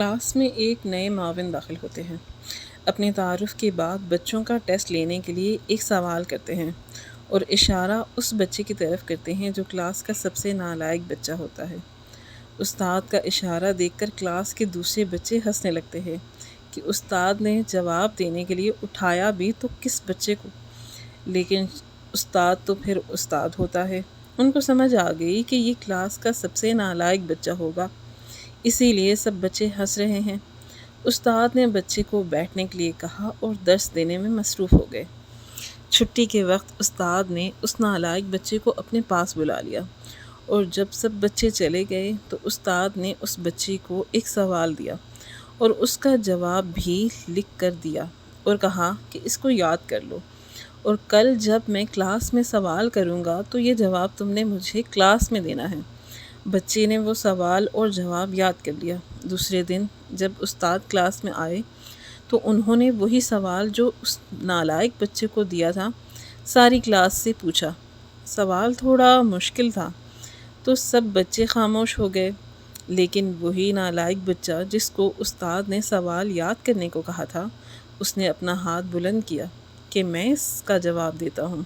Class میں ایک نئے معاون داخل ہوتے ہیں۔ اپنے تعارف کے بعد بچوں کا ٹیسٹ لینے کے لیے ایک سوال کرتے ہیں اور اشارہ اس بچے کی طرف کرتے ہیں جو کلاس کا سب سے نالائق بچہ ہوتا ہے۔ استاد کا اشارہ دیکھ کر کلاس کے دوسرے بچے ہنسنے لگتے ہیں کہ استاد نے جواب دینے کے لیے اٹھایا بھی تو کس بچے کو، لیکن استاد تو پھر استاد ہوتا ہے۔ ان کو سمجھ آ گئی کہ یہ کلاس کا سب سے نالائق بچہ ہوگا، اسی لیے سب بچے ہنس رہے ہیں۔ استاد نے بچے کو بیٹھنے کے لیے کہا اور درس دینے میں مصروف ہو گئے۔ چھٹی کے وقت استاد نے اس نالائق بچے کو اپنے پاس بلا لیا اور جب سب بچے چلے گئے تو استاد نے اس بچے کو ایک سوال دیا اور اس کا جواب بھی لکھ کر دیا اور کہا کہ اس کو یاد کر لو، اور کل جب میں کلاس میں سوال کروں گا تو یہ جواب تم نے مجھے کلاس میں دینا ہے۔ بچے نے وہ سوال اور جواب یاد کر لیا۔ دوسرے دن جب استاد کلاس میں آئے تو انہوں نے وہی سوال جو اس نالائق بچے کو دیا تھا ساری کلاس سے پوچھا۔ سوال تھوڑا مشکل تھا تو سب بچے خاموش ہو گئے، لیکن وہی نالائق بچہ جس کو استاد نے سوال یاد کرنے کو کہا تھا، اس نے اپنا ہاتھ بلند کیا کہ میں اس کا جواب دیتا ہوں۔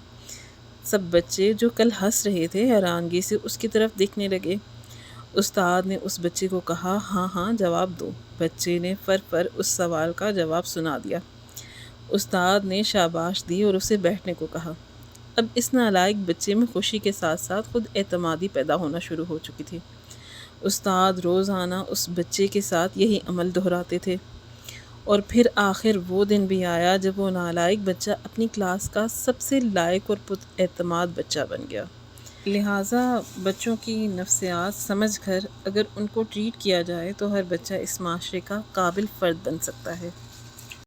سب بچے جو کل ہنس رہے تھے حیرانگی سے اس کی طرف دیکھنے لگے۔ استاد نے اس بچے کو کہا، ہاں ہاں جواب دو۔ بچے نے فر اس سوال کا جواب سنا دیا۔ استاد نے شاباش دی اور اسے بیٹھنے کو کہا۔ اب اس نالائق بچے میں خوشی کے ساتھ ساتھ خود اعتمادی پیدا ہونا شروع ہو چکی تھی۔ استاد روزانہ اس بچے کے ساتھ یہی عمل دہراتے تھے، اور پھر آخر وہ دن بھی آیا جب وہ نالائق بچہ اپنی کلاس کا سب سے لائق اور پر اعتماد بچہ بن گیا۔ لہٰذا بچوں کی نفسیات سمجھ کر اگر ان کو ٹریٹ کیا جائے تو ہر بچہ اس معاشرے کا قابل فرد بن سکتا ہے۔